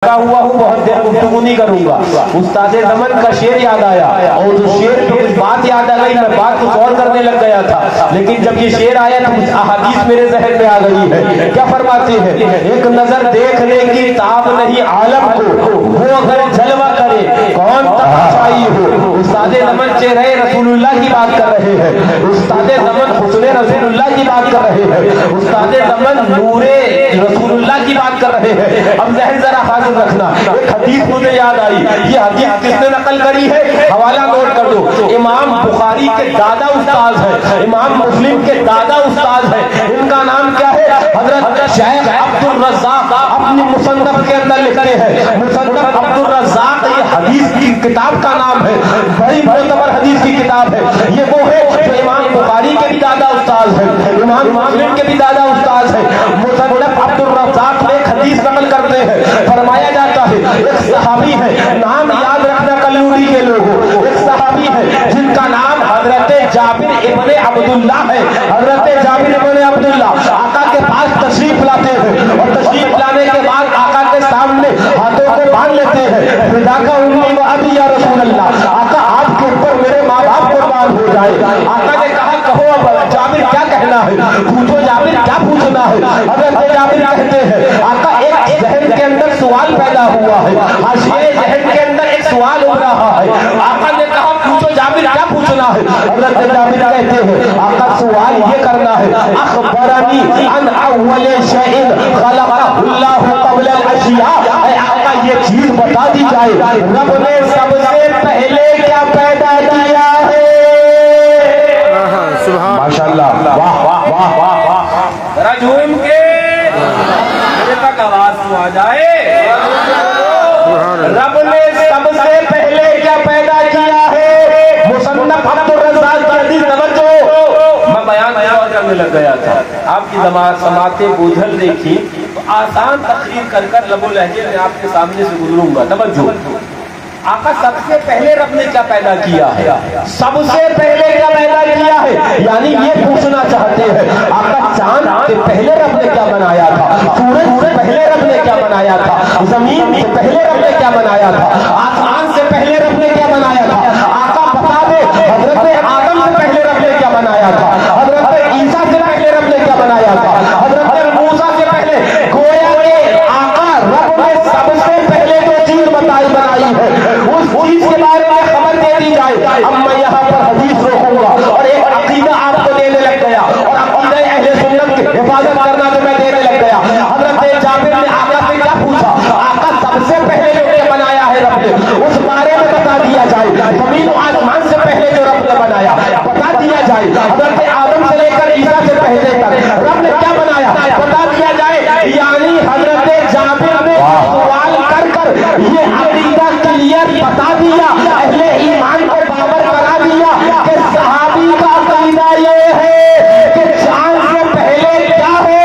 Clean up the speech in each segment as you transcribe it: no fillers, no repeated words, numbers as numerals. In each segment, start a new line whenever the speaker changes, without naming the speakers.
हुआ हूँ, बहुत देर गुफ्तगू नहीं करूंगा। उस्ताद ज़मन का शेर याद आया और उस शेर पे कुछ बात याद आ गई, मैं बात कुछ और करने लग गया था, लेकिन जब ये शेर आया तो कुछ अहादीस मेरे ज़हन में आ गई है। क्या फरमाते हैं, एक नजर देखने की ताब नहीं आलम को, वो अगर जलवा करे कौन तमाशाई हो। उस्ताद ज़मन चेहरे रसूलुल्लाह की बात कर रहे हैं, उस्ताद ज़मन हुस्ने रसूलुल्लाह की बात कर रहे हैं, उस्ताद ज़मन नूरे रसूलुल्लाह की बात कर रहे हैं। अब ज़हन जरा हाजिर रखना, एक हदीस मुझे याद आई। ये हदीस किसने नकल करी है, हवाला नोट कर दो। इमाम बुखारी के दादा उस्ताद है, इमाम मुस्लिम के दादा उस्ताद है। इनका नाम क्या है, हजरत शेख अब्दुल रज़्ज़ाक़ अपनी मुसन्नफ के अंदर लिखते हैं। मुसन्नफ अब्दुल रज़्ज़ाक़ ये हदीस की किताब का नाम है, बड़ी मोतबर हदीस की किताब है। ये वो है जो इमाम बुखारी के भी दादा उस्ताद है, इमाम मुस्लिम के भी दादा उस्ताद है। मुसन्नफ अब्दुल रज़्ज़ाक़ में हदीस नकल करते हैं। फरमाया जाता है एक सहाबी है, नाम याद रखना कल्लूरी के लोगों, एक सहाबी है जिनका नाम हजरत जाबिर इब्ने अब्दुल्लाह है। हजरत जाबिर इब्ने अब्दुल्लाह आका के पास तशरीफ लाते हैं और तशरीफ लाने के बाद आका के सामने हाथों को बांध लेते हैं। फिदा का उम्मी व अबी या रसूल अल्लाह, आका आपके ऊपर मेरे माँ बाप कुर्बान हो जाए। आका ने कहा कहो अब जाबिर क्या कहना है, पूछो जाबिर क्या पूछना है। हजरत जाबिर कहते हैं आका एक जहन के अंदर सवाल पैदा हुआ है, हाशिए जहन के अंदर एक सवाल हो रहा है। आका ने कहा पूछो जाबिर क्या पूछना है। हजरत जाबिर कहते हैं आका सवाल ये करना है, अखबरनी अन अव्वल शैइन खलक़हुल्लाहु क़ब्ल अल-अशिया, आका ये चीज बता दी जाए रब ने सबसे पहले क्या पैदा किया है। माशाअल्लाह, वाह वाह वाह वाह वाह, जरा झूम के मेरे तक आवाज तो आ जाए। रब ने सबसे पहले क्या पैदा किया है। मुसन्नफ अब्दुल रज़्ज़ाक़ की हदीस तवज्जो, मैं बयान करने लग गया था, आपकी समातें बूझल देखी तो आसान तकरीर कर कर लबो लहजे में आपके सामने से गुजरूंगा। तवज्जो, आका सबसे पहले रब ने क्या पैदा किया है, सबसे पहले क्या पैदा किया है, यानी ये पूछना चाहते हैं आका चांद से पहले रब ने क्या बनाया था, सूरज से पहले रब ने क्या बनाया था, जमीन से पहले रब ने क्या बनाया था, आसमान से पहले रब ने क्या बनाया था। आका बता दे हजरत आदम से पहले रब ने क्या बनाया था, हजरत ईसा से पहले रब ने क्या बनाया था, हजरत मूसा से पहले। गोया के आका रब ने सबसे पहले जो चीज बनाई है उस चीज के बारे में खबर दे दी जाए। अब मैं यहाँ पर हदीस रोकूंगा और एक अकीदा आपको देने लग गया, और अकीदा अहले सुन्नत की हिफाजत करना तो मैं देने लग गया। हजरत जाबिर ने आका से क्या पूछा, आका सबसे पहले जो बनाया है रब ने उस बारे में बता दिया जाए। जमीन आसमान से पहले जो रब ने बनाया बता दिया जाए। हजरत आदम से लेकर ईसा से पहले तक रब ने क्या बनाया बता दिया जाए। यानी हजरत जाबिर ने सवाल कर कर ये अकीदा क्लियर बता दिया, अहले ईमान को बावर करा दिया कि सहाबी का अकीदा ये है कि चांद से पहले क्या है,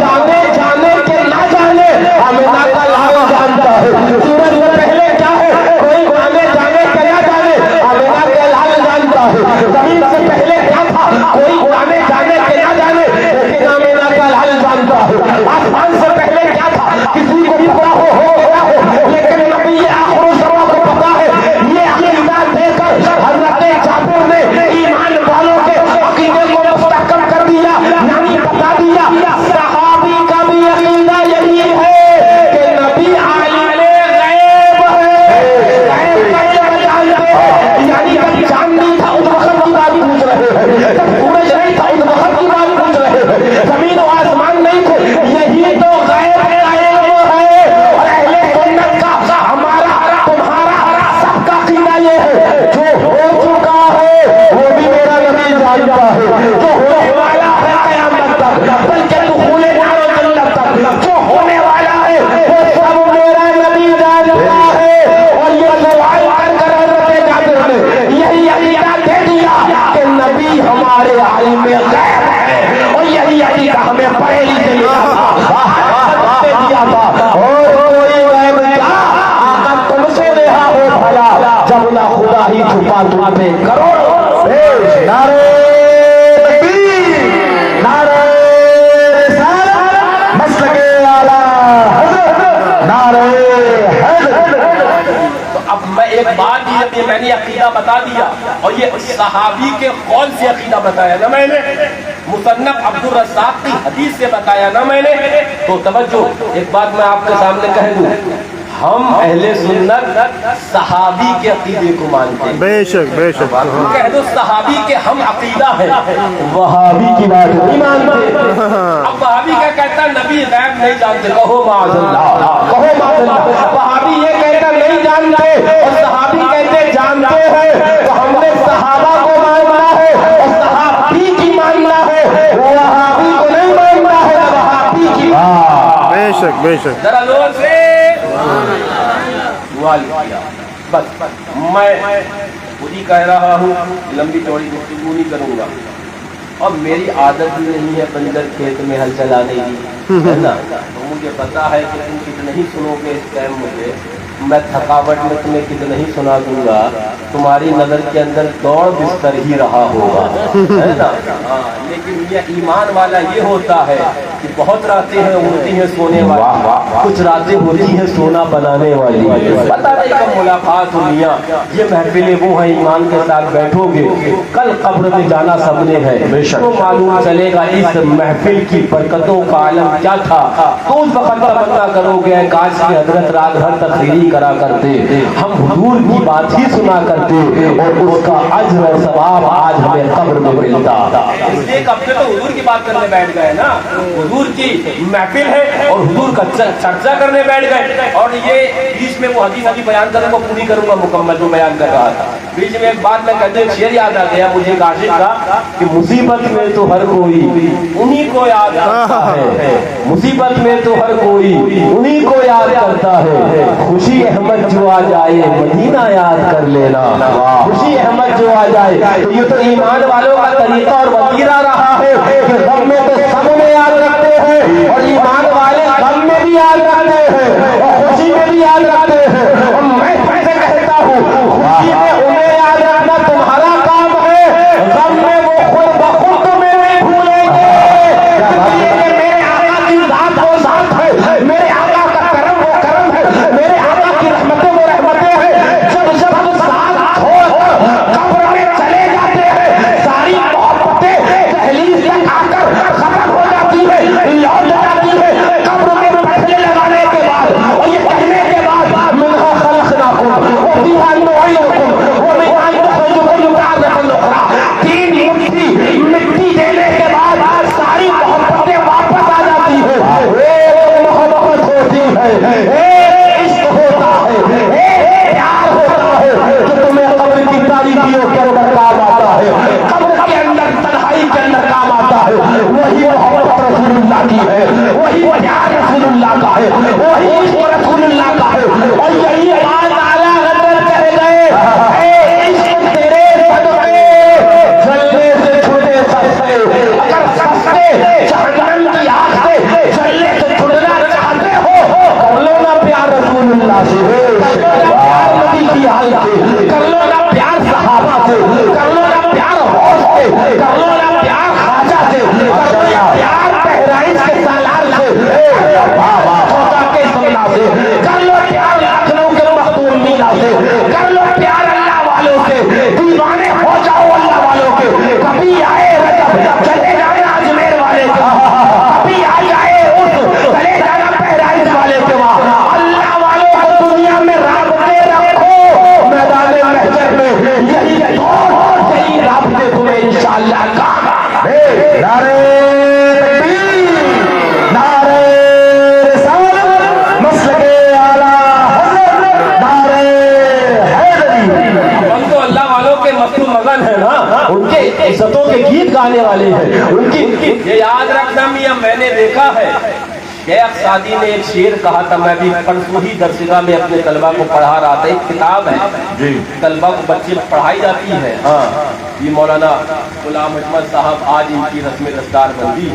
जाने जाने के ना जाने आमिना का लाल जानता है। सूरज से पहले क्या है, कोई जाने जाने के ना जाने आमिना का लाल जानता है। जमीन से पहले क्या था, कोई जाने जाने के ना जाने लेकिन आमिना का लाल जानता है। आसमान से पहले क्या था, किसी को पता हो गया हो, लेकिन नबी आखिर ज़मां को पता है। ये अकीदा देकर हजरत जाबिर ने ईमान वालों के अकीदे को मुस्तहकम कर दिया, यानी बता दिया सहाबी का भी अकीदा यही है कि नबी आलिमे गैब है। गैब कैसे जानते हैं, यानी जब चांद नहीं था उस वक्त की बात पूछ रहे हैं, जब सूरज नहीं था उस वक्त की बात पूछ रहे हैं, जमीन और आसमान नहीं थे, यही तो गैब है। और अहले सुन्नत का हमारा तुम्हारा सबका अकीदा ये है, जो हो चुका है वो भी मेरा नबी जानता है, जो होने वाला है क़यामत तक, बल्कि दुखूले नारो जन्नत तक जो होने वाला है वो सब मेरा नबी जानता है। और ये सवाल कर कर हजरत जाबिर ने यही अकीदा दे दिया कि नबी हमारे आलिम में गैब है, और यही अकीदा हमें पहले से दिया था। और कोई गैब क्या आका तुमसे रहा हो भला, जब ना खुदा ही छुपा तुम्हें करो। नारे तकबीर, नारे रिसालत, मसलके आला हज़रत, नारे ایک بات بھی جب یہ میں نے عقیدہ بتا دیا اور یہ صحابی کے قول سے عقیدہ بتایا نا میں نے، مصنف عبدالرزاق کی حدیث سے بتایا نا میں نے، تو توجہ ایک بات میں آپ کے سامنے کہہ دوں، ہم اہل سنت صحابی کے عقیدے کو مانتے ہیں،
بے شک بے شک،
کہہ دو صحابی کے ہم عقیدہ ہیں، وہابی کی بات نہیں مانتے۔ اب وہابی کیا کہتا ہے؟ نبی غیب نہیں جانتے، کہو معاذ اللہ، کہو معاذ اللہ۔ وہابی یہ کہتا نہیں جانتے اور صحابی کہتے جانتے ہیں، تو ہم نے صحابہ کو ماننا ہے اور صحابی کی ماننا ہے، وہابی کو نہیں ماننا ہے، وہابی کی۔
بے شک بے شک،
ذرا زور سے بس میں خود ہی کہہ رہا ہوں، لمبی چوڑی گفتگو نہیں کروں گا، اور میری عادت بھی نہیں ہے بنجر کھیت میں ہل چلانے کی، ہے نا، تو مجھے پتا ہے کہ تم کتنے ہی سنو گے اس ٹائم، مجھے میں تھکاوٹ میں تمہیں کتنے ہی سنا دوں گا، تمہاری نظر کے اندر دوڑ بستر ہی رہا ہوگا، ہے نا۔ لیکن یہ ایمان والا یہ ہوتا ہے کہ بہت راتیں ہیں ہوتی ہیں سونے والی، کچھ راتیں ہوتی ہیں سونا بنانے والی، پتہ نہیں کب ملاقات ہونی، یہ محفلیں وہ ہیں ایمان کے ساتھ بیٹھو گے، کل قبر میں جانا سب نے ہے، تو معلوم چلے گا اس محفل کی برکتوں کا عالم کیا تھا، تو اس وقت تمنا کرو گے کاش کی حضرت رات بھر تقریری کرا کرتے، ہم حضور کی بات ہی سنا کرتے، اور اس کا اجر و ثواب آج ہمیں قبر میں ملتا۔ اس لیے کب سے تو حضور کی بات کرنے بیٹھ گئے نا، حضور کی محفل ہے اور حضور کا چرچا کرنے بیٹھ گئے، اور یہ بیچ میں وہ حدیث ابھی بیان کروں گا، پوری کروں گا مکمل جو بیان کر رہا تھا، بیچ میں ایک بات میں کہتے ہیں، شعر یاد آ گیا مجھے عاشق کا کہ مصیبت میں تو ہر کوئی انہی کو یاد کرتا ہے، مصیبت میں تو ہر کوئی انہی کو یاد کرتا ہے، خوشی احمد جو آ جائے مدینہ یاد کر لینا، خوشی احمد جو آ جائے، تو یہ تو ایمان والوں کا طریقہ اور وتیرہ رہا ہے کہ غم میں تو سب میں یاد رکھتے ہیں، اور ایمان والے غم میں بھی یاد رکھتے ہیں اور خوشی میں بھی یاد رکھتے ہیں، اور میں سے کہتا ہوں خوشی میں انہیں یاد رکھنا تمہارا کام ہے، غم میں وہ خود بخود تمہیں نہیں بھولیں گے، کہ میرے آقا کی ذات وہ ذات ہے، میرے آقا کا کرم وہ کرم ہے، میرے آقا کی رحمتیں وہ رحمتیں ہیں، جب جب ہم ساتھ چھوڑ کر قبر میں چلے جاتے ہیں، ساری محبتیں دہلیز تک آ کر ختم ہو جاتی ہے، لوٹ جاتی ہے، قبر میں پٹھے لگانے کے بعد اور یہ کہنے کے بعد منہا خلقناکم وفیہا نعیدکم ومنہا نخرجکم تارۃ اخری، تین مٹھی مٹی دینے کے بعد ساری محبتیں واپس آ جاتی ہے، ایک محبت ہوتی ہے، عشق ہوتا ہے، پیار ہوتا ہے جو تمہیں قبر کی تاریکیوں کے اندر کام آتا ہے، قبر کے اندر تنہائی کے اندر کام آتا ہے، وہی محبت رسول اللہ کی ہے، وہی پیار رسول اللہ کا ہے، وہی عشق رسول اللہ کا ہے، اور یہی بات اعلیٰ حضرت کہہ گئے، اے عشق تیرے صدقے جلنے سے چھوٹے سستے، اگر سستے جہنم کی آگ سے جلنے سے چھڑنا چاہتے ہو کر لو نا پیار رسول اللہ سے، کر لو نا پیار نبی کی حال سے، کر لو نا پیار صحابہ سے، کر لو نا پیار غوث سے، کر لو نا پیار خواجہ سے، کر لو نا پیار بہرائچ کے سالار سے، چھوٹا کے سمنا سے، کر لو پیار لکھنؤ کے مختوم مینا سے، کر لو پیار اللہ والوں سے، دیوانے ہو جاؤ اللہ والوں کے، کبھی آئے رجب چلے جائے اجمیر والے کے، کبھی آ جائے اس چلے جانا بہرائچ والے کے وہاں، اللہ والوں کو دنیا میں رابطے رکھو، میدان محشر میں یہی دو صحیح رابطے تمہیں انشاءاللہ کام آئے۔ نعرہ تکبیر، نعرہ رسالت، مسلک اعلیٰ حضرت، نعرہ حیدری۔ ہم تو اللہ والوں کے مستو مگن ہیں نا، ان کے عزتوں کے گیت گانے والے ہیں، ان کی یہ یاد رکھنا میاں میں نے دیکھا ہے، شیخ سعدی نے ایک شعر کہا تھا، میں بھی پرسوں ہی درسگاہ میں اپنے طلبہ کو پڑھا رہا تھا، ایک کتاب ہے طلبہ کو بچے پڑھائی جاتی ہے، یہ مولانا غلام احمد صاحب آج ان کی رسم دستار بندی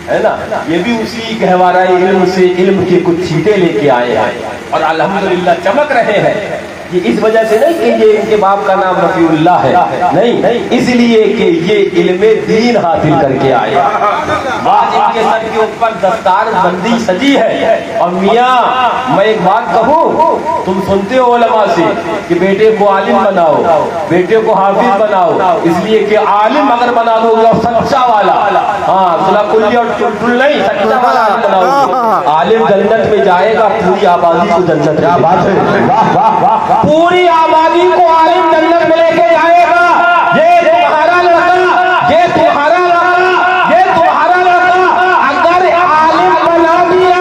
ہے نا، یہ بھی اسی گہوارہ علم سے علم کے کچھ چھینٹے لے کے آئے ہیں اور الحمدللہ چمک رہے ہیں، یہ اس وجہ سے نہیں کہ یہ ان کے باپ کا نام رفیع اللہ ہے، نہیں، اس لیے کہ یہ علم دین حاصل کر کے آئے، आपके सर के ऊपर दस्तार बंदी सजी है। और मियाँ मैं एक बात कहूँ, तुम सुनते हो उलमा से कि बेटे को आलिम बनाओ, बेटे को हाफिज बनाओ, इसलिए कि आलिम अगर बना दोगे और सच्चा वाला, हाँ सुला कुल्ली और टुलटुल नहीं, सच्चा वाला आलिम बनाओगे, आलिम जन्नत में जाएगा, पूरी आबादी को जन्नत। क्या बात है, वाह वाह वाह, पूरी आबादी को आलिम जन्नत में लेके जाएगा। ये तुम्हारा लड़का, ये तुम्हारा लड़का, ये तुम्हारा लड़का अगर आलिम बना दिया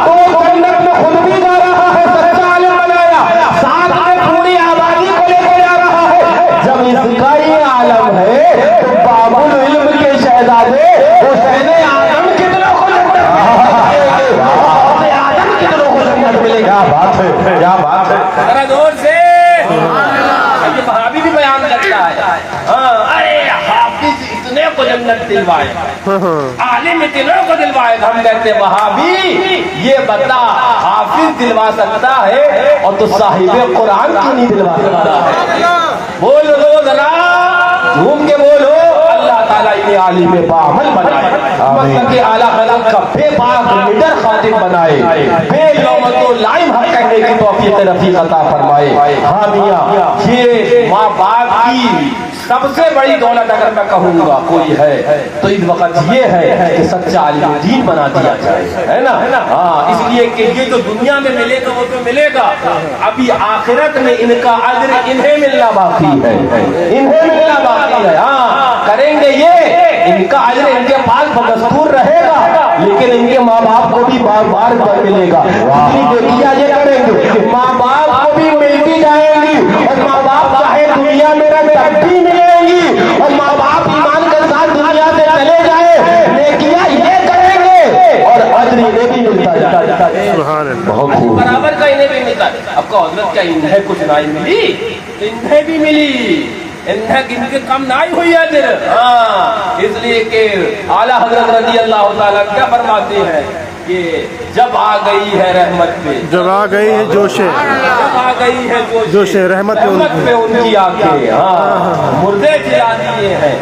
तो जन्नत में खुद भी जा रहा है, सच्चा आलिम बनाया, साथ में पूरी आबादी को लेके जा रहा है। जब इसका ये आलम है तो बाबुल इल्म के शहजादे हुसैन आजम कितनों को जन्नत मिलेगी। क्या बात है, क्या बात है, जरा जोर से। ये वहाबी भी बयान करता है, अरे हाफिज इतने को जन्नत दिलवाए, आलिम इतने को दिलवाए। हम कहते हैं वहाबी ये बता हाफिज दिलवा सकता है और तो साहिबे कुरान क्यों नहीं दिलवा सकता है? बोल दो जरा, घूम के बोलो। अल्लाह ताला इन्हें आलिम बामल बनाए, मतलब कि आला खलक का बेबाक लीडर खातिब बनाए, बेलौमतो लाइम हक कहने की तौफीक रफीक अता फरमाए। हाँ मियाँ, ये माँ बाप की सबसे बड़ी दौलत अगर मैं कहूँगा कोई है तो इस वक्त ये है कि सच्चा आलिम दीन बना दिया जाए, है ना? हाँ, इसलिए कि ये जो दुनिया में मिलेगा वो तो मिलेगा, अभी आखिरत में इनका अज्र इन्हें मिलना बाकी है, इन्हें मिलना बाकी है। हाँ, करेंगे ये, इनका अज्र इनके पास बदस्तूर रहेगा, लेकिन इनके माँ बाप को भी बार बार मिलेगा। देखिए ये करेंगे, माँ बाप को भी मिलती जाएंगी और माँ बाप चाहे दुनिया में तब भी मिलेंगी, और माँ बाप ईमान के साथ दुनिया से चले जाए, नेकियां ये करेंगे और अज्र इन्हें भी मिलता जाएगा। बहुत बराबर का इन्हें भी मिलता है। आपका हजरत क्या इन्हें कुछ नहीं मिली, इन्हें भी मिली, इनके कम नहीं हुई अजर। हाँ, इसलिए कि आला हजरत रजी अल्लाह ताला क्या फरमाते हैं कि जब आ गई है रहमत पे,
जब आ गई है जोशे,
जब आ गई है
जोशे रहमत
पे उनकी आंखें, हाँ मुर्दे जिला दिए हैं,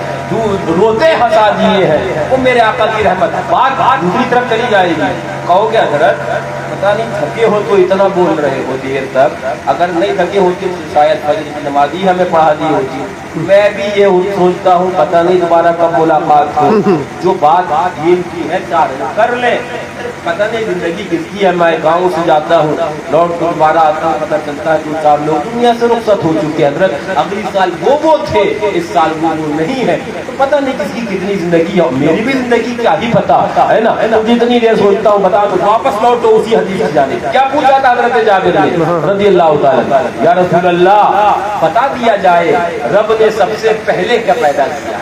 रोते हंसा दिए हैं, वो मेरे आका की रहमत। बात दूसरी तरफ चली जाएगी, कहोगे हजरत पता नहीं थके हो तो इतना बोल रहे हो देर तक, अगर नहीं थके होते तो शायद फजर की नमाज ही हमें पढ़ा दी होती। मैं भी ये सोचता हूँ पता नहीं दोबारा कब मुलाकात हो, जो बात दीन की है चाहे कर ले, पता नहीं जिंदगी किसकी है। मैं गाँव से जाता हूँ, लौट कर दोबारा आता हूँ, पता चलता है 2-4 लोग दुनिया से रुखसत हो चुके हैं। हजरत अगली साल वो थे, इस साल वो नहीं है, तो पता नहीं किसकी कितनी जिंदगी है, मेरी भी जिंदगी क्या ही पता है ना। तो जितनी देर सोचता हूँ बता दो, वापस लौटो उसी हदीस से जाने। क्या पूछा था हजरत जाबिर ने रज़ी अल्लाह ताला, या रसूल अल्लाह बता दिया जाए रब ने सबसे पहले क्या पैदा किया?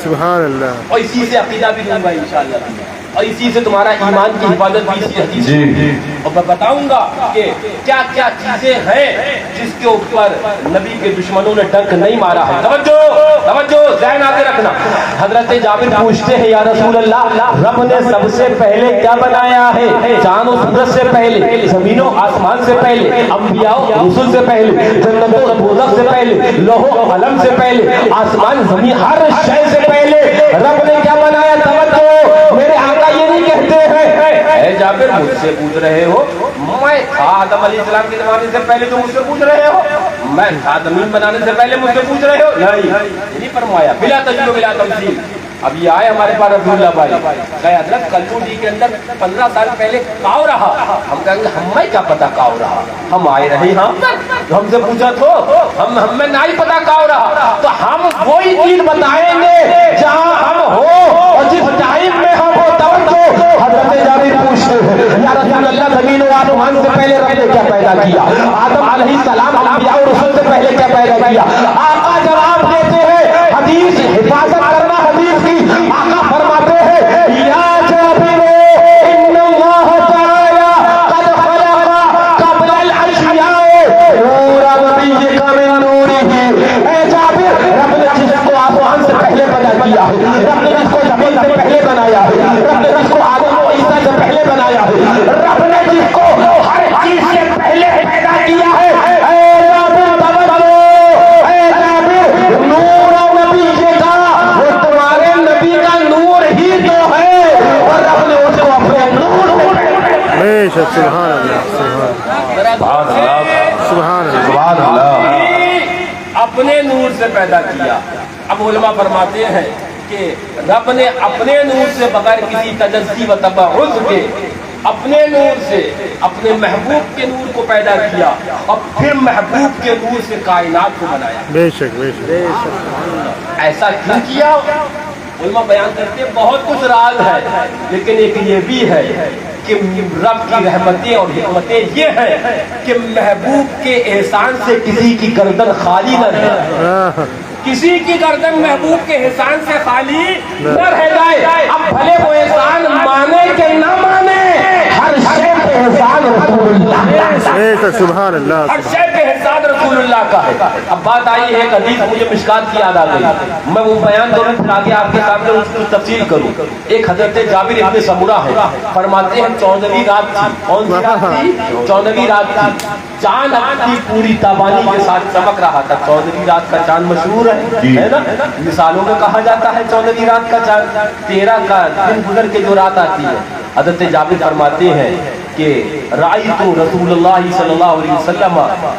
सुभान अल्लाह।
और इसी से अकीदा भी दूंगा इंशाअल्लाह, और इसी से तुम्हारा ईमान की हिफाजत भी इसी हदीस जी। और मैं बताऊंगा कि क्या क्या चीजें हैं जिसके ऊपर नबी के दुश्मनों ने डंक नहीं मारा है। तवज्जो तवज्जो, ज़हन आगे रखना। हजरत जाबिर पूछते हैं या रसूल अल्लाह रब ने सबसे पहले क्या बनाया है? चांद और सूरज से पहले, जमीनों आसमान से पहले, अंबिया रसूल से पहले, जन्नत और दोज़ख से पहले, लोहो कलम से पहले, आसमान जमीन हर शय से पहले रब ने क्या बनाया? तवज्जो, मेरे आका ये नहीं कहते हैं जाबिर मुझसे पूछ रहे हो, मैं था आदम अलैहिस्सलाम के जमाने से पहले जो मुझसे पूछ रहे हो, मैं था जमीन बनाने से पहले मुझसे पूछ रहे हो? नहीं फरमाया, बिला तजल्लुल बिला तमसील। अब ये आए हमारे पास रसूलुल्लाह भाई, कहे हजरत कल्लू जी के अंदर 15 साल पहले काव रहा। हम कहेंगे हमें क्या पता काव रहा, हम आए रहे, हम हमसे पूछा तो हमें नहीं पता काव रहा, तो हम वही चीज बताएंगे जहाँ हम हो और जिस टाइम में हम हो। तब तो हजरत जाबिर पूछते हैं या रसूल अल्लाह जमीन और आसमान से पहले रब ने क्या पैदा किया? आदम अलैहिस्सलाम अंबिया और रसूल से पहले क्या पैदा किया? आका जवाब देते हैं, हदीस हिफाजत करना हदीस की। आका फरमाते हैं या जाबिर इन्नल्लाह तआला कद खलqa क़ब्ल अल-अशिया नूरा नबिय्यिका मिन नूरिही। ए जाबिर, रब ने जिसको आसमान से पहले पैदा किया है, रब ने जिसको जमीन से पहले बनाया है, रब ने जिसको आदम और ईसा से पहले बनाया है, रब ने जिसको हर चीज से पहले पैदा किया है, ए जाबिर तवज्जो, ए जाबिर नूर नबी का, वो तुम्हारे नबी का नूर ही तो है। सुभान अल्लाह,
सुभान अल्लाह।
सुभान अल्लाह। अपने नूर से पैदा किया। अब उलमा फरमाते हैं कि रब ने अपने नूर से बगैर किसी तजस्सी व तबअुज़ के अपने नूर से अपने महबूब के नूर को पैदा किया और फिर महबूब के नूर से कायनात को बनाया।
बेशक बेशक।
ऐसा क्यों किया? उलमा बयान करते हैं बहुत कुछ राज है, लेकिन एक ये भी है कि रब की रहमतें और हिकमतें ये हैं कि महबूब के एहसान से किसी की गर्दन खाली न रहे, किसी की गर्दन महबूब के एहसान से खाली न रह जाए। अब भले वो एहसान माने कि न माने, हर शय पे एहसान रसूलुल्लाह का है।
बेशक सुभान अल्लाह।
हर शय पे एहसान रसूलुल्लाह का है। अब बात आई है, एक हदीस मुझे मिशकात की याद आ गई, मैं वो बयान करूं फिर आगे आपके सामने उसकी तफसील करूं। एक हजरत जाबिर इब्न समूरा है, फरमाते हैं 14वीं रात थी। कौन सी रात थी? 14वीं रात थी। चांद अपनी पूरी ताबानी के साथ चमक रहा था। 14वीं रात का चांद मशहूर है ना, मिसालों में कहा जाता है 14वीं रात का चांद। 13 का दिन गुजर के जो रात आती है, हजरत जाबिर फरमाते हैं कि राइतु रसूलुल्लाह सल्लल्लाहु अलैहि वसल्लम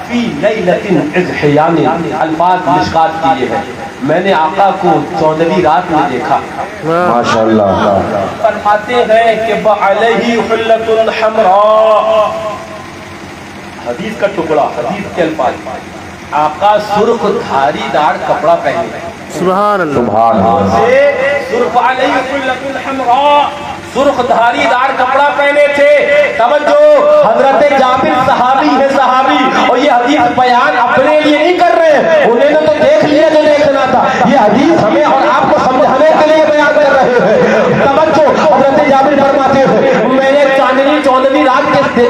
फी लैलतिन इज़ हियान, अल्फाज मिशकात किए हैं, मैंने आका को 14वीं रात में देखा। माशाअल्लाह। फरमाते हैं कि बअलैहि हुल्लतुन हमरा, हदीस का टुकड़ा, हदीस के अल्फाज, आका सुर्ख धारीदार कपड़ा पहने।
सुभान अल्लाह।
सुभान अल्लाह। सुर्ख अलैहि हुल्लतुन हमरा, सुर्ख धारीदार कपड़ा पहने थे। तवज्जो, हजरत जाबिर सहाबी है, सहाबी, और ये हदीस बयान अपने लिए नहीं कर रहे हैं, उन्होंने तो देख लिया जो देखना था। ये हदीस हमें और आपको समझाने के लिए बयान कर रहे हैं। तवज्जो, हजरत जाबिर फरमाते हैं मैंने चांदनी 14वीं रात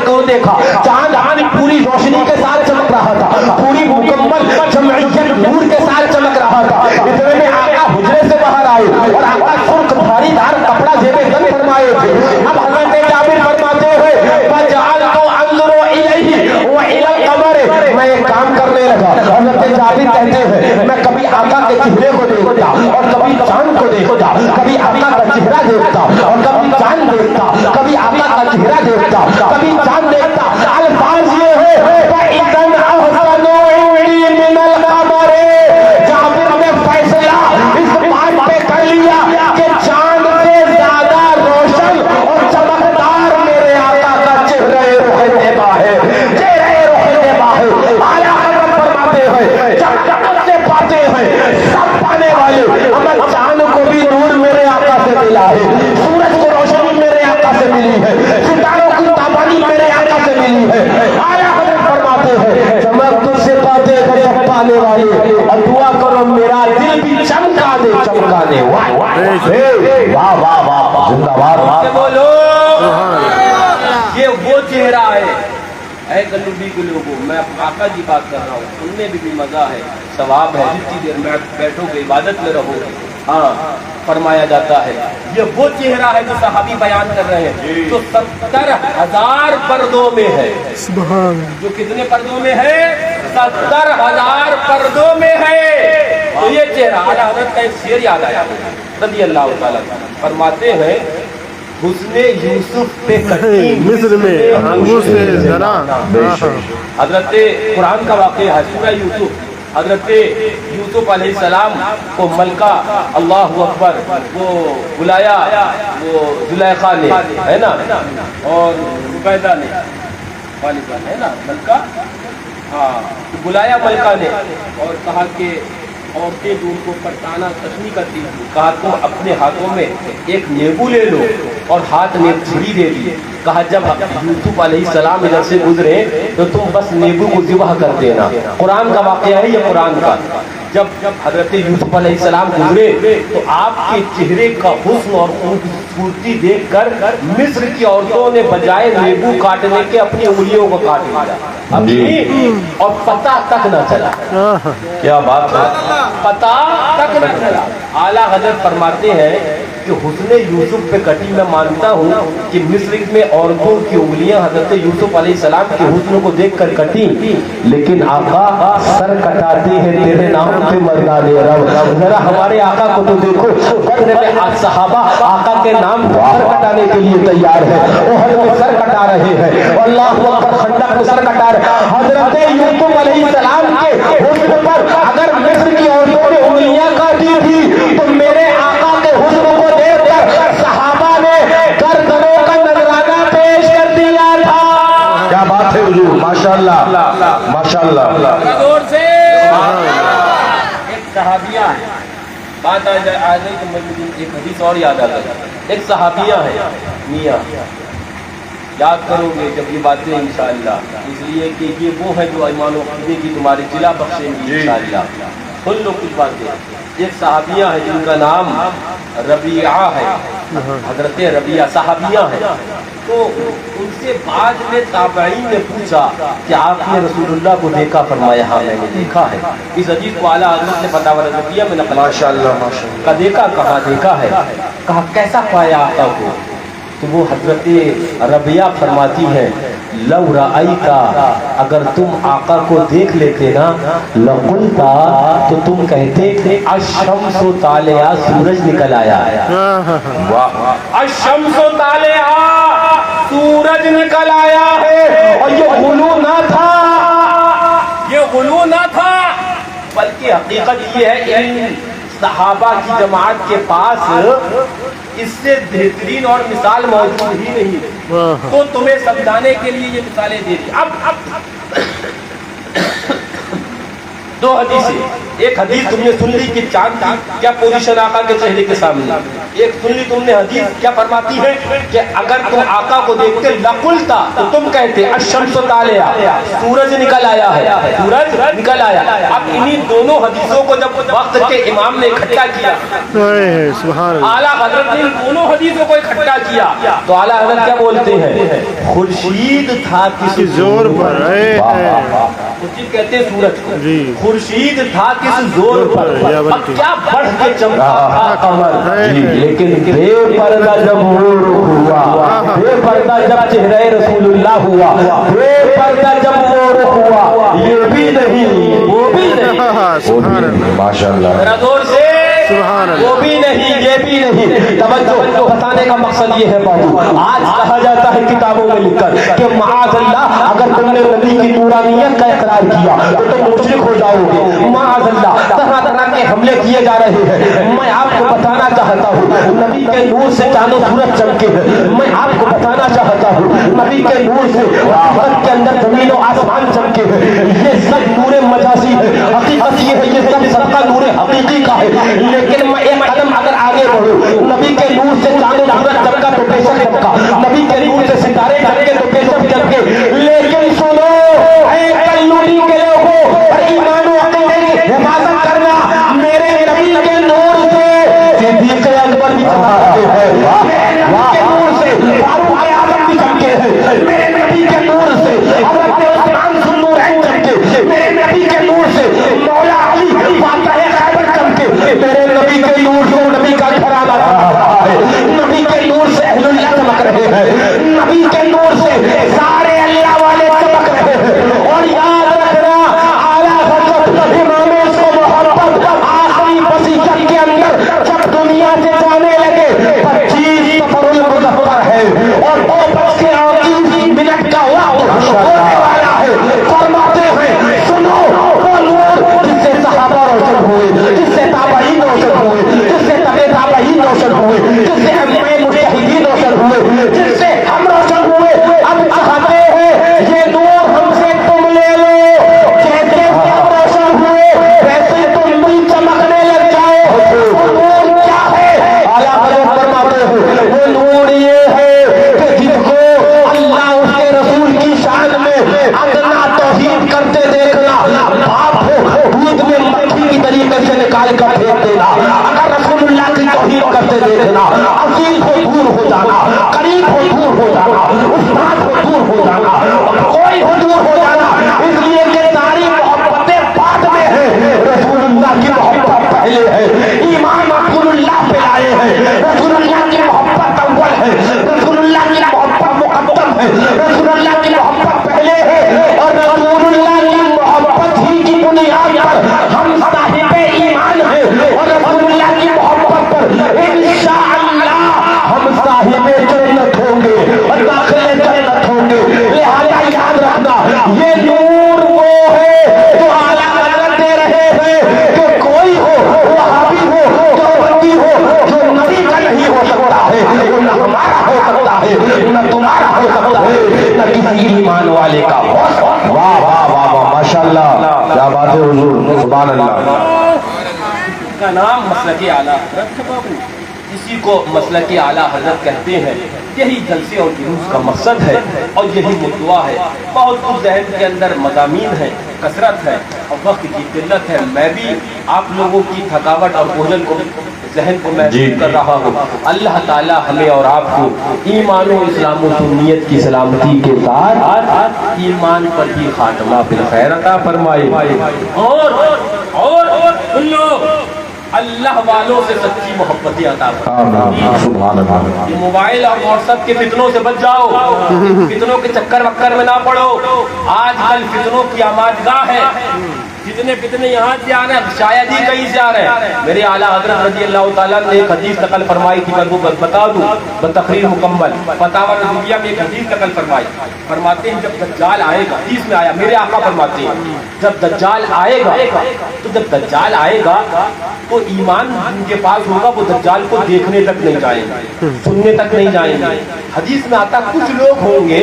को देखा, चांद पूरी रोशनी के साथ चमक रहा था, पूरी मुकम्मल जमइयत नूर के साथ चमक रहा था। इतने में आका हुजरे से बाहर आए और आका सुर्ख धारीदार कपड़ा जेबे तन फरमाए थे। अब हजरत जाबिर फरमाते हैं फजअलतु अंजुरु इलैहि व इलल कमर, मैं एक काम करने लगा। हजरत जाबिर कहते हैं मैं कभी आका के चेहरे को देखता और कभी चांद को देखता, कभी आका का चेहरा देखता और कभी चांद देखता, कभी आका का चेहरा देखता, कभी चांद देखता। अल्फाज ये है फइदन अहसनु इंदी मिनल कमर, जाबिर ने फैसला इस बात पे कर लिया कि चांद से ज्यादा रोशन और चमकदार मेरे आका का चेहरा रुख-ए-तैबा है, चेहरा रुख-ए-तैबा है। आला हज़रत फरमाते हैं जब जन्नत से पाते हैं सब पाने वाले, अमर चांद को भी नूर मेरे आका से मिला है, सूरज को रोशनी मेरे आका से मिली है, सितारों की ताबानी मेरे आका से मिली है। आला हज़रत फरमाते हैं चमक तुझसे पाते हैं सब पाने वाले, और दुआ करो मेरा दिल भी चमका दे, चमका दे। वाह वाह वाह वाह, जिंदाबाद बोलो। ये वो चेहरा है गलूबी के लोगों, मैं आका की बात कर रहा हूँ, सुनने में भी मजा है, सवाब है, जितनी देर में बैठोगे इबादत में रहोगे। हाँ, फरमाया जाता है ये वो चेहरा है जो सहाबी बयान कर रहे हैं, जो 70,000 पर्दों में है।
सुभान।
जो कितने पर्दों में है? 70,000 पर्दों में है। तो ये चेहरा, आला हज़रत का एक शेर याद आया रज़ी अल्लाह ताला, फरमाते हैं हुस्ने यूसुफ पे कटी
मिस्र में अंगूर से जला।
हजरत कुरान का वाक़या है, सूरह यूसुफ। हजरत यूसुफ अलैहिस्सलाम को मलका अल्लाह अकबर वो बुलाया, वो जुलेखा ने, है ना, और रुबैदा ने, वालिदा है ना, मलका, हाँ, बुलाया मलका ने और कहा कि औरतें जो उनको पटाना तशनी करती थी, कहा तुम अपने हाथों में एक नींबू ले लो, और हाथ में छुरी दे दी। कहा जब यूसुफ अलैहिस्सलाम इधर से गुजरे तो तुम बस नींबू को ज़िबह कर देना। कुरान का वाक़या है ये, कुरान का। जब हजरत यूसुफ अलैहिस्सलाम गुजरे तो आपके चेहरे का हुस्न और खूबसूरती देखकर मिस्र की औरतों ने बजाय नींबू काटने के अपनी उंगलियों को काट लिया, और पता तक न चला। क्या बात है, पता तक न चला। आला हजरत फरमाते हैं कि हुस्न यूसुफ पे कटी। मैं मानता हूँ कि मिस्र में औरतों की उंगलियां हजरत यूसुफ अलैहिस्सलाम के हुस्न को देखकर कटी, लेकिन आका सर कटाते हैं तेरे नाम पे मर्दाने रब। जरा हमारे आका को तो देखो, बदर में आज सहाबा आका के नाम पर सर कटाने के लिए तैयार है, ओहद में सर कटा रहे हैं, अल्लाहू अकबर, खंदक में सर कटा रहे हैं। हजरत यूसुफ अलैहिस्सलाम के हुस्न पर अगर मिस्र की औरतों ने उंगलियां काटी थी, तो मेरे आका के हुस्न को देखकर सहाबा ने गर्दनों का नजराना पेश कर दिया था। क्या बात है हुजूर, माशाअल्लाह माशाअल्लाह।
जोर से एक सहाबिया है, बात आ गई तो मुझे एक हदीस और याद आ गई। एक सहाबिया है मियाँ, याद करोगे जब ये बातें इंशाअल्लाह, इसलिए कि ये वो है जो ईमान और अक़ीदे की तुम्हारी जिला बख्शेंगी इंशाअल्लाह। सुन लो कुछ बातें। एक सहाबिया है जिनका नाम रबिया है, हजरत रबिया सहाबिया है। तो उनसे बाद में ताबईन ने पूछा कि आपने रसूलुल्लाह को देखा? फरमाया हाँ मैंने देखा है। इस हदीस को आला हज़रत ने फतावा रज़विया में नक़ल
माशाअल्लाह माशाअल्लाह।
का देखा, कहाँ देखा है, कहा कैसा पाया आका को? तो वो हजरत रबिया फरमाती है, लौ रअयता, अगर तुम आका को देख लेते ना, लकुलता, तो तुम कहते थे अशम्सु तालिया, सूरज निकल आया। वाह, अशम्सु तालिया, सूरज निकल आया है। और ये गुलू ना था, ये गुलू ना था, बल्कि हकीकत ये है इन सहाबा की जमात के पास इससे बेहतरीन और मिसाल मौजूद ही नहीं, तो तुम्हें समझाने के लिए ये मिसालें दे दी। अब दो हदीसें, एक हदीस तुमने सुन ली कि चांद की क्या पोजीशन आका के चेहरे के सामने, एक सुन ली तुमने हदीस क्या फरमाती है कि अगर तुम आका को देखते लकुलता, तो तुम कहते अशम्सु तालिया, सूरज निकल आया है, सूरज निकल आया। अब इन्हीं दोनों हदीसों को जब वक्त के इमाम ने इकट्ठा किया, आला हजरत ने इन दोनों हदीसों को इकट्ठा किया, तो आला हजरत क्या बोलते हैं? खुर्शीद था किस जोर पर, खुर्शीद कहते हैं सूरज को, खुर्शीद था किस जोर पर, अब क्या बढ़ के चमका था कमर। लेकिन बेपर्दा जब नूर हुआ, बेपर्दा जब चेहरे रसूलुल्लाह हुआ, बेपर्दा जब नूर हुआ, ये भी नहीं वो भी नहीं,
माशाअल्लाह।
जोर से वो भी नहीं ये भी नहीं। तवज्जो, बताने का मकसद ये है बाबू, आज कहा जाता है किताबों में लिखकर कि माअज़ल्लाह, अगर तुमने नबी की नूरानियत का इकरार किया तो तुम मुशरिक हो जाओगे। माअज़ल्लाह, तरह तरह के हमले किए जा रहे हैं। मैं आपको बताना चाहता हूँ नबी के नूर से चांदो सूरज चमके हैं। मैं आपको बताना चाहता हूँ नबी के नूर से हकीकत के अंदर जमीन और आसमान चमके हैं। ये सब नूरे मजाजी है, हकीकत ये है ये सब सबका नूरे हकीकी का है। लेकिन मैं एक कदम अगर आगे बढ़ूं, नबी के नूर से चांद सूरज चमका तो बेशक चमका, नबी के नूर से सितारे चमके तो बेशक चमके। लेकिन सुनो कल्लूरी के लोगों, ईमान और अक़ीदे की हिफाजत करना, मेरे नबी के नूर से सिद्दीक़ अकबर भी चमकते हैं, मेरे नबी के नूर से फारूक आज़म भी चमके हैं, मेरे नबी के नूर से हज़रत उस्मान ज़ुन्नूरैन चमके, मेरे नबी के नूर से मौला अली फातिह खैबर चमके, मेरे नबी के नूर से नबी का घराना चमक रहा है, नबी के नूर से अहलुल्लाह चमक रहे हैं। بنیاد پر ہم صاحب ایمان ہیں اور رسول اللہ کی محبت پر انشاءاللہ ہم صاحب جنت ہوں گے اور داخل جنت ہوں گے. لہذا یاد رکھنا یہ نور وہ ہے جو اعلیٰ حضرت دے رہے ہیں کہ کوئی ہو وہابی ہو دیوبندی ہو جو نبی کا نہیں ہو سکتا ہے وہ نہ ہمارا ہو سکتا ہے نہ تمہارا ہو سکتا ہے نہ کسی ایمان والے کا. واہ واہ واہ واہ ماشاءاللہ کیا بات ہے حضور سبحان اللہ.
کا نام مسلک اعلیٰ حضرت ہے بابو. اسی کو مسلک اعلیٰ حضرت کہتے ہیں. یہی جلسے اور جلوس کا مقصد ہے اور یہی مدعا ہے. بہت کچھ ذہن کے اندر مضامین ہے, کثرت ہے اور وقت کی قلت ہے. میں بھی آپ لوگوں کی تھکاوٹ اور بوجھل کو ذہن کو محسوس کر رہا ہوں. اللہ تعالی ہمیں اور آپ کو ایمان و اسلام و سنیت کی سلامتی کے ساتھ ایمان پر بھی خاتمہ بالخیر عطا فرمائے. اور سن لو, اللہ والوں سے سچی محبتیں عطا فرمائے. یہ موبائل اور واٹس ایپ کے فتنوں سے بچ جاؤ, فتنوں کے چکر وکر میں نہ پڑو. آج کل فتنوں کی آمادگاہ ہے. جتنے فتنے یہاں سے آ رہے ہیں شاید ہی کہیں سے آ رہے ہیں. میرے اعلیٰ حضرت رضی اللہ تعالیٰ نے ایک حدیث نقل فرمائی تھی, وہ بتا دوں بتقریر مکمل. فتاوی رضویہ میں ایک حدیث نقل فرمائی. فرماتے ہیں جب دجال آئے گا, حدیث میں آیا, میرے آقا فرماتے ہیں جب دجال آئے گا تو جب دجال آئے گا تو ایمان جن کے پاس ہوگا وہ دجال کو دیکھنے تک نہیں جائیں گے, سننے تک نہیں جائیں گے. حدیث میں آتا کچھ لوگ ہوں گے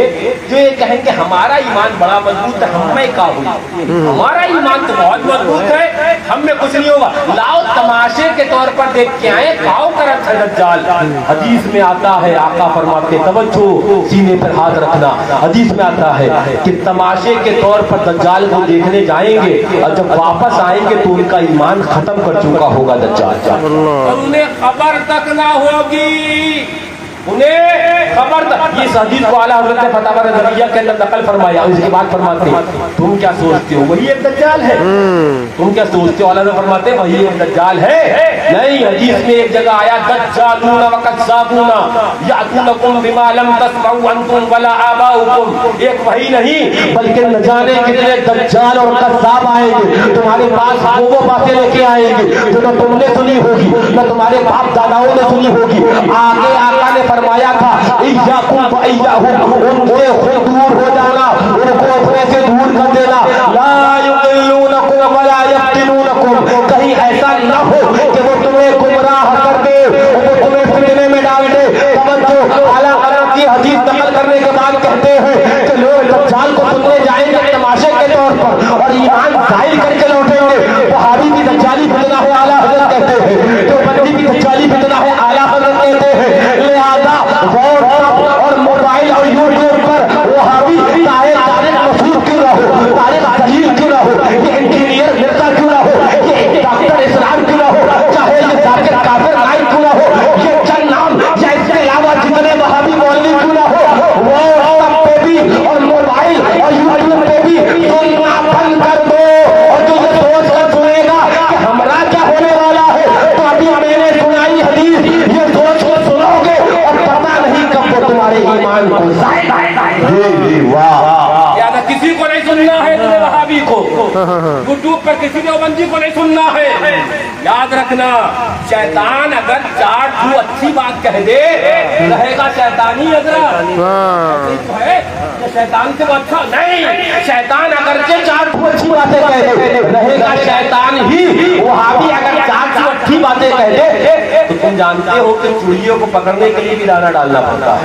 جو یہ کہیں کہ ہمارا ایمان بڑا مضبوط ہے, ہم میں کیا ہوئی, ہمارا ایمان تو بہت مضبوط ہے, ہم میں کچھ نہیں ہوگا, لاؤ تماشے کے طور پر دیکھ کے آئے کھاؤ کرت ہے دجال. حدیث میں آتا ہے, آقا فرماتے توجہ سینے پر ہاتھ رکھنا, حدیث میں آتا ہے کہ تماشے کے طور پر دجال کو دیکھنے جائیں گے اور جب واپس آئیں گے تو ان کا ایمان ختم کر چکا ہوگا دجال, اور انہیں خبر تک نہ ہوگی, انہیں خبر تک. یہ حدیث کو اعلیٰ حضرت نے فتاوی رضویہ کے اندر نقل فرمایا. اس کے بعد فرماتے ہیں تم کیا سوچتے ہو وہی ایک دجال ہے, تم کیا سوچتے ہو, اعلیٰ حضرت فرماتے ہیں وہی ایک دجال ہے. نہیں, حدیث میں ایک جگہ آیا دجالون وکذابون یاتونکم بما لم تسمعوا انتم ولا آباؤکم. ایک وہی نہیں بلکہ نہ جانے کتنے دجال اور کذاب آئیں گے تمہارے پاس, وہ باتیں لے کے آئیں گے جو نہ تم نے سنی ہوگی نہ تمہارے باپ داداؤں نے سنی ہوگی. آگے آقا نے فرمایا تھا ایاکم و ایاہم, ان سے خود دور ہو جانا, ان کو اپنے سے دور کر دینا. لا یضلونکم ولا یفتنونکم, کہیں ایسا نہ ہو کہ وہ تمہیں گمراہ کر دے, وہ تمہیں فتنے میں ڈال دے. توجہ, اعلیٰ حضرت کی حدیث نقل کرنے کے بعد کہتے ہیں کہ لوگ دجال کو سننے جائیں گے تماشے کے طور پر اور ایمان ظاہر کر کے لوٹیں گے. وہابی بھی دجالی فتنہ ہے, اعلیٰ حضرت کہتے ہیں, جو بندی بھی دجالی فتنہ ہے, اعلیٰ حضرت کہتے ہیں. لہذا اور موبائل اور یوٹیوب پر وہابی طارق مسعود کیوں نہ ہو, طارق جلیل کیوں نہ ہو, یہ انجینئر مرزا کیوں نہ ہو, یہ ڈاکٹر اسلام کیوں نہ ہو, چاہے یہ ذاکر کافر نائک کیوں نہ ہو, یہ چند نام یا اس کے علاوہ جتنے وہابی مولوی کیوں نہ ہو, وہ سب پہ بھی اور موبائل اور یوٹیوب پہ بھی سننا بند کر دو. اور جو یہ سوچ کر سنے گا کہ ہمارا کیا ہونے والا ہے, تو ابھی میں نے سنائی حدیث یہ سوچ کر سنو گے اور پتہ نہیں کب وہ تمہارے ایمان کو ضائع جی واہ. یاد کسی کو نہیں سننا ہے, تمہیں وہابی کو یوٹیوب پر کسی دیوبندی کو نہیں سننا ہے. یاد رکھنا شیطان اگر چار تو اچھی بات کہہ دے رہے گا شیطانی حضرت ہے, شیطان سے وہ اچھا نہیں. شیطان اگر چار تو اچھی باتیں کہہ دے رہے گا شیطان ہی. وہابی اگر چار تو اچھی باتیں کہہ دے تو تم جانتے ہو کہ چڑیوں کو پکڑنے کے لیے بھی دانا ڈالنا پڑتا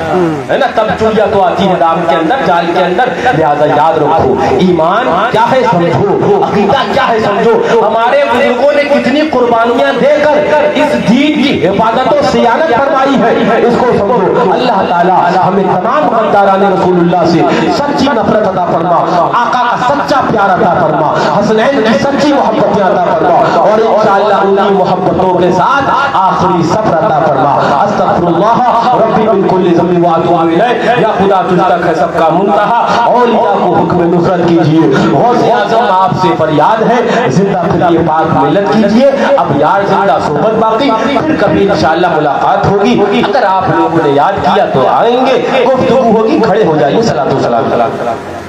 ہے نا, تب چڑیا تو آتی ہے دام کے اندر, جال کے اندر. لہذا یاد رکھو ایمان کیا ہے سمجھو, عقیدہ کیا ہے سمجھو. ہمارے بزرگوں نے کتنی قربانیاں دے کر اس دین کی حفاظت و صیانت فرمائی ہے, اس کو سمجھو. اللہ تعالیٰ ہمیں تمام مقداران رسول اللہ سے سچی نفرت عطا فرما, آقا کا سچا پیار عطا فرما, حسنین کی سچی محبتیں عطا فرما, اور انشاءاللہ انہی محبتوں کے ساتھ آخری صبر عطا فرما. استغفر اللہ ربی من کل ذنب واتوب الیہ. یا خدا تجھ تک ہے سب کا منتہا, اولیاء کو حکم نصرت کیجیے. غوث اعظم آپ سے فریاد ہے, زندہ پھر یہ پاک ملت کیجیے. اب یار زندہ صحبت باقی, پھر کبھی انشاءاللہ ملاقات ہوگی. اگر آپ لوگوں نے یاد کیا تو آئیں گے, گفتگو ہوگی, کھڑے ہو جائیے. صلاۃ و سلام.